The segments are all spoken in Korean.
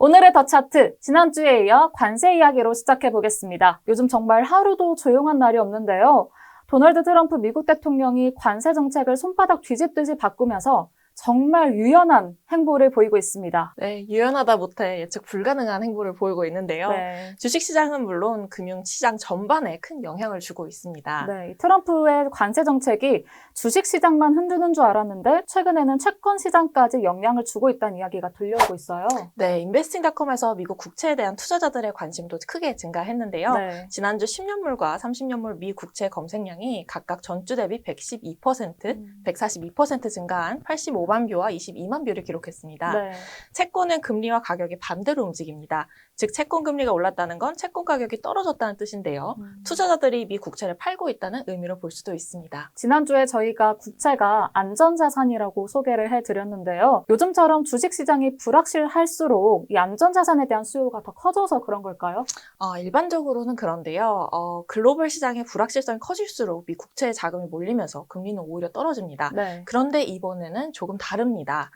오늘의 더 차트, 지난주에 이어 관세 이야기로 시작해 보겠습니다. 요즘 정말 하루도 조용한 날이 없는데요. 도널드 트럼프 미국 대통령이 관세 정책을 손바닥 뒤집듯이 바꾸면서 정말 유연한 행보를 보이고 있습니다. 네, 유연하다 못해 예측 불가능한 행보를 보이고 있는데요. 네. 주식시장은 물론 금융시장 전반에 큰 영향을 주고 있습니다. 네, 트럼프의 관세 정책이 주식시장만 흔드는 줄 알았는데 최근에는 채권 시장까지 영향을 주고 있다는 이야기가 들려오고 있어요. 네, 인베스팅닷컴에서 미국 국채에 대한 투자자들의 관심도 크게 증가했는데요. 네. 지난주 10년물과 30년물 미 국채 검색량이 각각 전주 대비 112%, 142% 증가한 85만 뷰와 22만 뷰를 기록했습니다. 네. 채권은 금리와 가격이 반대로 움직입니다. 즉 채권 금리가 올랐다는 건 채권 가격이 떨어졌다는 뜻인데요. 투자자들이 미 국채를 팔고 있다는 의미로 볼 수도 있습니다. 지난주에 저희가 국채가 안전자산이라고 소개를 해드렸는데요. 요즘처럼 주식시장이 불확실할수록 이 안전자산에 대한 수요가 더 커져서 그런 걸까요? 일반적으로는 그런데요. 글로벌 시장의 불확실성이 커질수록 미 국채에 자금이 몰리면서 금리는 오히려 떨어집니다. 네. 그런데 이번에는 조금 다릅니다.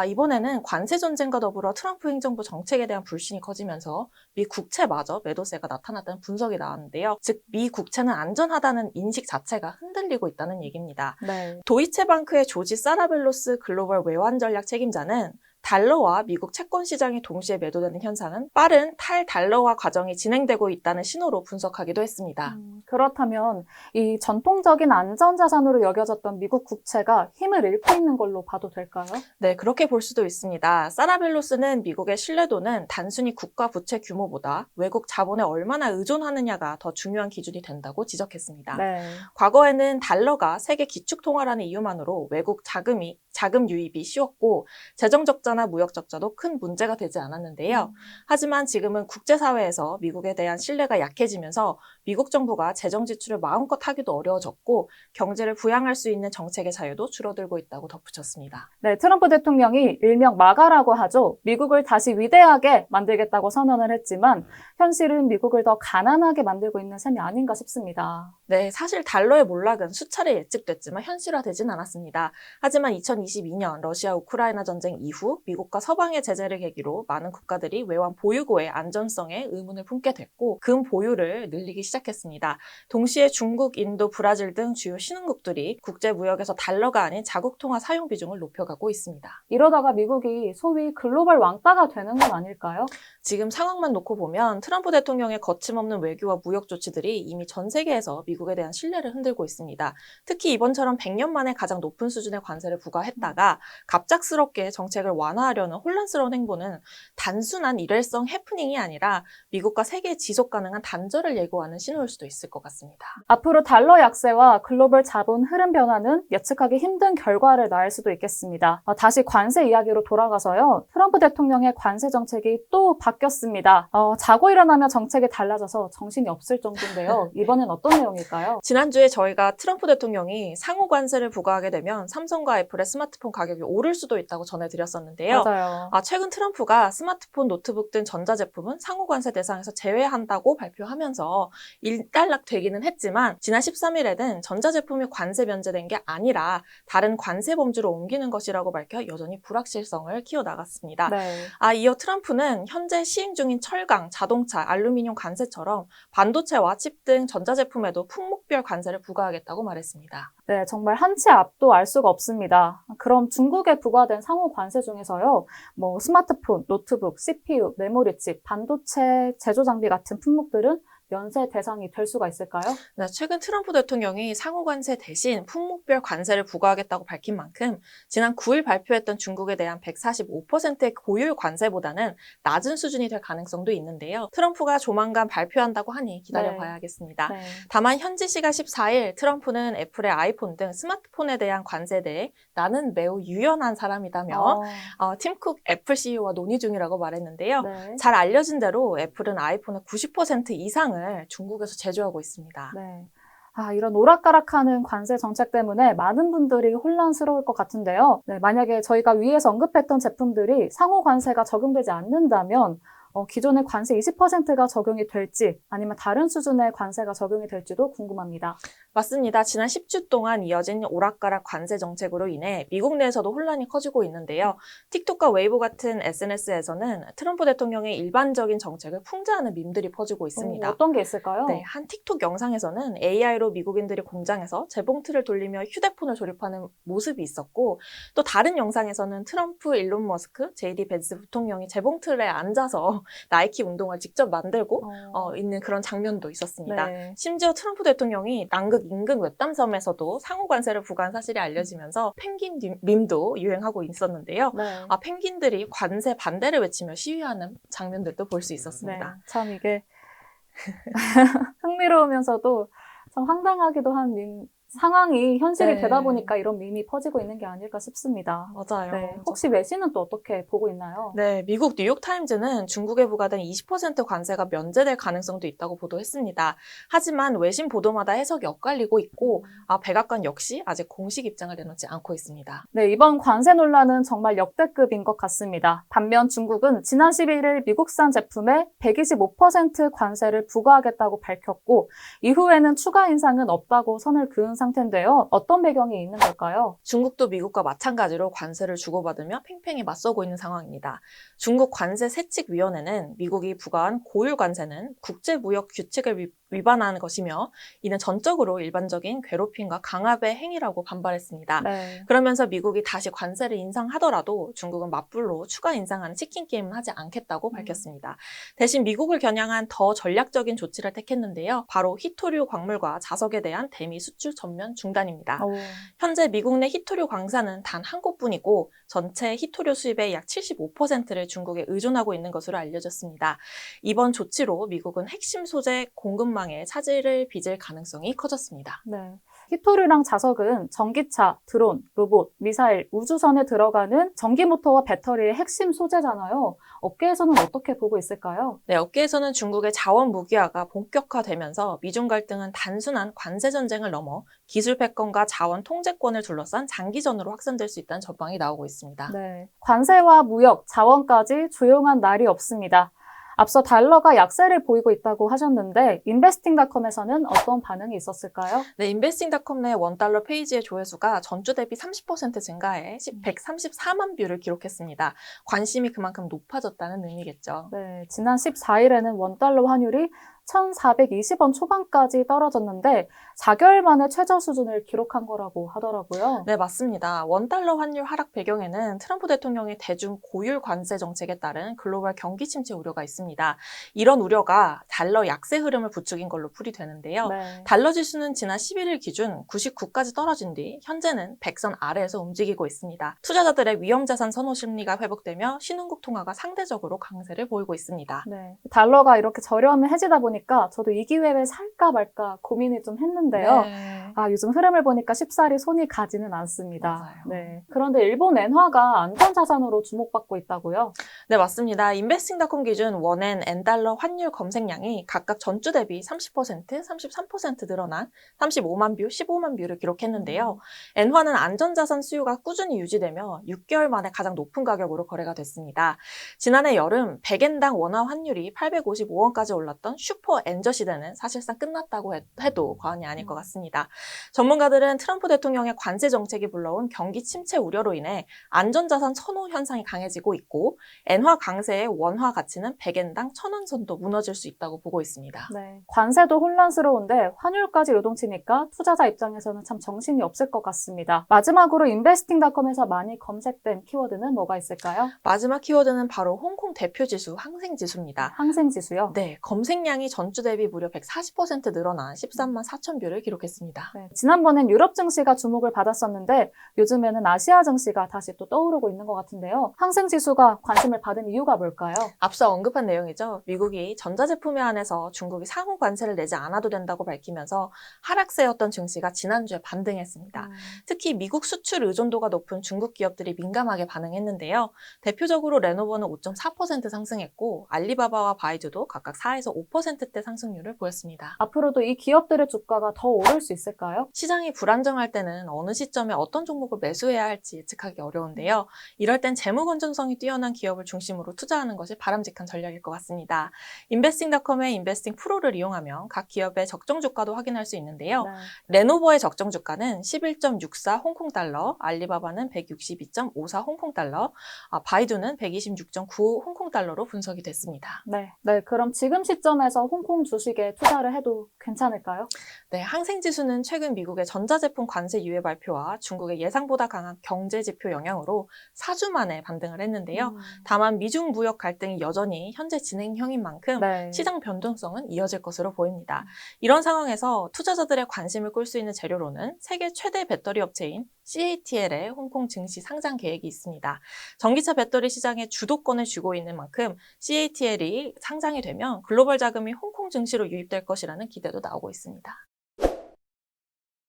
이번에는 관세 전쟁과 더불어 트럼프 행정부 정책에 대한 불신이 커지면서 미 국채마저 매도세가 나타났다는 분석이 나왔는데요. 즉 미 국채는 안전하다는 인식 자체가 흔들리고 있다는 얘기입니다. 네. 도이체방크의 조지 사라벨로스 글로벌 외환 전략 책임자는 달러와 미국 채권 시장이 동시에 매도되는 현상은 빠른 탈달러화 과정이 진행되고 있다는 신호로 분석하기도 했습니다. 그렇다면 이 전통적인 안전자산으로 여겨졌던 미국 국채가 힘을 잃고 있는 걸로 봐도 될까요? 네, 그렇게 볼 수도 있습니다. 사라벨로스는 미국의 신뢰도는 단순히 국가 부채 규모보다 외국 자본에 얼마나 의존하느냐가 더 중요한 기준이 된다고 지적했습니다. 네. 과거에는 달러가 세계 기축통화라는 이유만으로 외국 자금 유입이 쉬웠고 재정 적자나 무역 적자도 큰 문제가 되지 않았는데요. 하지만 지금은 국제사회에서 미국에 대한 신뢰가 약해지면서 미국 정부가 재정 지출을 마음껏 하기도 어려워졌고 경제를 부양할 수 있는 정책의 자유도 줄어들고 있다고 덧붙였습니다. 네, 트럼프 대통령이 일명 마가라고 하죠. 미국을 다시 위대하게 만들겠다고 선언을 했지만 현실은 미국을 더 가난하게 만들고 있는 셈이 아닌가 싶습니다. 네, 사실 달러의 몰락은 수차례 예측됐지만 현실화되진 않았습니다. 하지만 2022년 러시아 우크라이나 전쟁 이후 미국과 서방의 제재를 계기로 많은 국가들이 외환 보유고의 안전성에 의문을 품게 됐고 금 보유를 늘리기 시작했습니다. 동시에 중국, 인도, 브라질 등 주요 신흥국들이 국제 무역에서 달러가 아닌 자국 통화 사용 비중을 높여가고 있습니다. 이러다가 미국이 소위 글로벌 왕따가 되는 건 아닐까요? 지금 상황만 놓고 보면 트럼프 대통령의 거침없는 외교와 무역 조치들이 이미 전 세계에서 미국에 대한 신뢰를 흔들고 있습니다. 특히 이번처럼 100년 만에 가장 높은 수준의 관세를 부과했다가 갑작스럽게 정책을 완화하려는 혼란스러운 행보는 단순한 일회성 해프닝이 아니라 미국과 세계의 지속 가능한 단절을 예고하는 신호일 수도 있을 것 같습니다. 앞으로 달러 약세와 글로벌 자본 흐름 변화는 예측하기 힘든 결과를 낳을 수도 있겠습니다. 다시 관세 이야기로 돌아가서요. 트럼프 대통령의 관세 정책이 또 바뀌었습니다. 자고 일어나며 정책이 달라져서 정신이 없을 정도인데요. 이번엔 어떤 내용일까요? 지난주에 저희가 트럼프 대통령이 상호 관세를 부과하게 되면 삼성과 애플의 스마트폰 가격이 오를 수도 있다고 전해드렸었는데요. 맞아요. 최근 트럼프가 스마트폰, 노트북 등 전자제품은 상호 관세 대상에서 제외한다고 발표하면서 일단락되기는 했지만 지난 13일에는 전자제품이 관세 면제된 게 아니라 다른 관세 범주로 옮기는 것이라고 밝혀 여전히 불확실성을 키워나갔습니다. 네. 이어 트럼프는 현재 시행 중인 철강, 자동차, 알루미늄 관세처럼 반도체와 칩 등 전자제품에도 품목별 관세를 부과하겠다고 말했습니다. 네, 정말 한치 앞도 알 수가 없습니다. 그럼 중국에 부과된 상호 관세 중에서요, 스마트폰, 노트북, CPU, 메모리칩, 반도체 제조 장비 같은 품목들은 면세 대상이 될 수가 있을까요? 네, 최근 트럼프 대통령이 상호 관세 대신 품목별 관세를 부과하겠다고 밝힌 만큼 지난 9일 발표했던 중국에 대한 145%의 고율 관세보다는 낮은 수준이 될 가능성도 있는데요. 트럼프가 조만간 발표한다고 하니 기다려봐야겠습니다. 네. 다만 현지 시간 14일 트럼프는 애플의 아이폰 등 스마트폰에 대한 관세에 대해 나는 매우 유연한 사람이다며 팀 쿡 애플 CEO와 논의 중이라고 말했는데요. 네. 잘 알려진 대로 애플은 아이폰의 90% 이상을 중국에서 제조하고 있습니다. 네. 이런 오락가락하는 관세 정책 때문에 많은 분들이 혼란스러울 것 같은데요. 네, 만약에 저희가 위에서 언급했던 제품들이 상호 관세가 적용되지 않는다면 기존의 관세 20%가 적용이 될지 아니면 다른 수준의 관세가 적용이 될지도 궁금합니다. 맞습니다. 지난 10주 동안 이어진 오락가락 관세 정책으로 인해 미국 내에서도 혼란이 커지고 있는데요. 틱톡과 웨이보 같은 SNS에서는 트럼프 대통령의 일반적인 정책을 풍자하는 밈들이 퍼지고 있습니다. 어떤 게 있을까요? 네, 한 틱톡 영상에서는 AI로 미국인들이 공장에서 재봉틀을 돌리며 휴대폰을 조립하는 모습이 있었고, 또 다른 영상에서는 트럼프, 일론 머스크, JD 벤츠 부통령이 재봉틀에 앉아서 나이키 운동화를 직접 만들고 있는 그런 장면도 있었습니다. 네. 심지어 트럼프 대통령이 남극 인근 외딴섬에서도 상호 관세를 부과한 사실이 알려지면서 펭귄 밈도 유행하고 있었는데요. 네. 펭귄들이 관세 반대를 외치며 시위하는 장면들도 볼 수 있었습니다. 네. 참 이게 흥미로우면서도 참 황당하기도 한 상황이 현실이 네. 되다 보니까 이런 밈이 퍼지고 있는 게 아닐까 싶습니다. 맞아요. 네. 혹시 외신은 또 어떻게 보고 있나요? 네, 미국 뉴욕타임즈는 중국에 부과된 20% 관세가 면제될 가능성도 있다고 보도했습니다. 하지만 외신 보도마다 해석이 엇갈리고 있고, 백악관 역시 아직 공식 입장을 내놓지 않고 있습니다. 네, 이번 관세 논란은 정말 역대급인 것 같습니다. 반면 중국은 지난 11일 미국산 제품에 125% 관세를 부과하겠다고 밝혔고, 이후에는 추가 인상은 없다고 선을 그은 상태인데요. 어떤 배경이 있는 걸까요? 중국도 미국과 마찬가지로 관세를 주고받으며 팽팽히 맞서고 있는 상황입니다. 중국 관세세칙위원회는 미국이 부과한 고율 관세는 국제무역 규칙을 위반하는 것이며, 이는 전적으로 일반적인 괴롭힘과 강압의 행위라고 반발했습니다. 네. 그러면서 미국이 다시 관세를 인상하더라도 중국은 맞불로 추가 인상하는 치킨 게임은 하지 않겠다고 밝혔습니다. 대신 미국을 겨냥한 더 전략적인 조치를 택했는데요. 바로 희토류 광물과 자석에 대한 대미 수출 전면 중단입니다. 현재 미국 내 희토류 광산은 단 한 곳뿐이고 전체 희토류 수입의 약 75%를 중국에 의존하고 있는 것으로 알려졌습니다. 이번 조치로 미국은 핵심 소재 공급망에 차질을 빚을 가능성이 커졌습니다. 네. 희토류랑 자석은 전기차, 드론, 로봇, 미사일, 우주선에 들어가는 전기모터와 배터리의 핵심 소재잖아요. 업계에서는 어떻게 보고 있을까요? 네, 업계에서는 중국의 자원 무기화가 본격화되면서 미중 갈등은 단순한 관세 전쟁을 넘어 기술 패권과 자원 통제권을 둘러싼 장기전으로 확산될 수 있다는 전망이 나오고 있습니다. 네. 관세와 무역, 자원까지 조용한 날이 없습니다. 앞서 달러가 약세를 보이고 있다고 하셨는데 인베스팅닷컴에서는 어떤 반응이 있었을까요? 네, 인베스팅닷컴 내 원달러 페이지의 조회수가 전주 대비 30% 증가해 134만 뷰를 기록했습니다. 관심이 그만큼 높아졌다는 의미겠죠. 네, 지난 14일에는 원달러 환율이 1,420원 초반까지 떨어졌는데 4개월 만에 최저 수준을 기록한 거라고 하더라고요. 네, 맞습니다. 원달러 환율 하락 배경에는 트럼프 대통령의 대중 고율 관세 정책에 따른 글로벌 경기 침체 우려가 있습니다. 이런 우려가 달러 약세 흐름을 부추긴 걸로 풀이되는데요. 네. 달러 지수는 지난 11일 기준 99까지 떨어진 뒤 현재는 100선 아래에서 움직이고 있습니다. 투자자들의 위험자산 선호 심리가 회복되며 신흥국 통화가 상대적으로 강세를 보이고 있습니다. 네. 달러가 이렇게 저렴해지다 보니까 저도 이 기회에 살까 말까 고민을 좀 했는데요. 네. 요즘 흐름을 보니까 쉽사리 손이 가지는 않습니다. 맞아요. 네. 그런데 일본 엔화가 안전자산으로 주목받고 있다고요? 네, 맞습니다. 인베스팅닷컴 기준 원엔, 엔달러 환율 검색량이 각각 전주 대비 30%, 33% 늘어난 35만 뷰, 15만 뷰를 기록했는데요. 엔화는 안전자산 수요가 꾸준히 유지되며 6개월 만에 가장 높은 가격으로 거래가 됐습니다. 지난해 여름 100엔당 원화 환율이 855원까지 올랐던 슈퍼 엔저 시대는 사실상 끝났다고 해도 과언이 아닐 것 같습니다. 전문가들은 트럼프 대통령의 관세 정책이 불러온 경기 침체 우려로 인해 안전자산 선호 현상이 강해지고 있고 엔화 강세의 원화 가치는 100엔당 1,000원 선도 무너질 수 있다고 보고 있습니다. 네. 관세도 혼란스러운데 환율까지 요동치니까 투자자 입장에서는 참 정신이 없을 것 같습니다. 마지막으로 인베스팅닷컴에서 많이 검색된 키워드는 뭐가 있을까요? 마지막 키워드는 바로 홍콩 대표지수 항생지수입니다. 항생지수요? 네, 검색량이 전주 대비 무려 140% 늘어난 13만 4천 뷰를 기록했습니다. 네, 지난번엔 유럽 증시가 주목을 받았었는데 요즘에는 아시아 증시가 다시 또 떠오르고 있는 것 같은데요. 항생지수가 관심을 받은 이유가 뭘까요? 앞서 언급한 내용이죠. 미국이 전자제품에 한해서 중국이 상호 관세를 내지 않아도 된다고 밝히면서 하락세였던 증시가 지난주에 반등했습니다. 특히 미국 수출 의존도가 높은 중국 기업들이 민감하게 반응했는데요. 대표적으로 레노버는 5.4% 상승했고 알리바바와 바이두도 각각 4에서 5% 10%대 상승률을 보였습니다. 앞으로도 이 기업들의 주가가 더 오를 수 있을까요? 시장이 불안정할 때는 어느 시점에 어떤 종목을 매수해야 할지 예측하기 어려운데요. 이럴 땐 재무 건전성이 뛰어난 기업을 중심으로 투자하는 것이 바람직한 전략일 것 같습니다. 인베스팅닷컴의 인베스팅 프로를 이용하면 각 기업의 적정 주가도 확인할 수 있는데요. 네. 레노버의 적정 주가는 11.64 홍콩달러, 알리바바는 162.54 홍콩달러, 바이두는 126.95 홍콩달러로 분석이 됐습니다. 네, 그럼 지금 시점에서 홍콩 주식에 투자를 해도 괜찮을까요? 네, 항생지수는 최근 미국의 전자제품 관세 유예 발표와 중국의 예상보다 강한 경제 지표 영향으로 4주 만에 반등을 했는데요. 다만 미중 무역 갈등이 여전히 현재 진행형인 만큼 네. 시장 변동성은 이어질 것으로 보입니다. 이런 상황에서 투자자들의 관심을 끌 수 있는 재료로는 세계 최대 배터리 업체인 CATL의 홍콩 증시 상장 계획이 있습니다. 전기차 배터리 시장의 주도권을 쥐고 있는 만큼 CATL이 상장이 되면 글로벌 자금이 홍콩 증시로 유입될 것이라는 기대도 나오고 있습니다.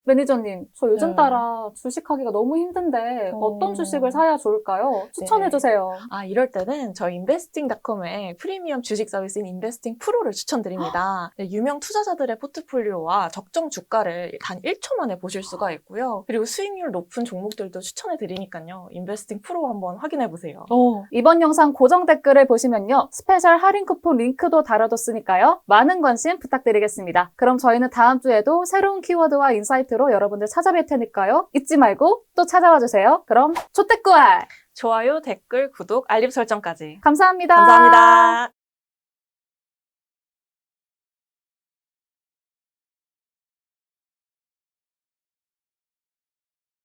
매니저님, 저 요즘 네. 따라 주식하기가 너무 힘든데 어떤 어. 주식을 사야 좋을까요? 추천해주세요. 이럴 때는 저희 인베스팅닷컴의 프리미엄 주식 서비스인 인베스팅 프로를 추천드립니다. 네, 유명 투자자들의 포트폴리오와 적정 주가를 단 1초 만에 보실 수가 있고요. 그리고 수익률 높은 종목들도 추천해드리니까요. 인베스팅 프로 한번 확인해보세요. 이번 영상 고정 댓글을 보시면요. 스페셜 할인 쿠폰 링크도 달아뒀으니까요. 많은 관심 부탁드리겠습니다. 그럼 저희는 다음 주에도 새로운 키워드와 인사이트로 여러분들 찾아뵐 테니까요. 잊지 말고 또 찾아와 주세요. 그럼 초대꾸알! 좋아요, 댓글, 구독, 알림 설정까지. 감사합니다. 감사합니다.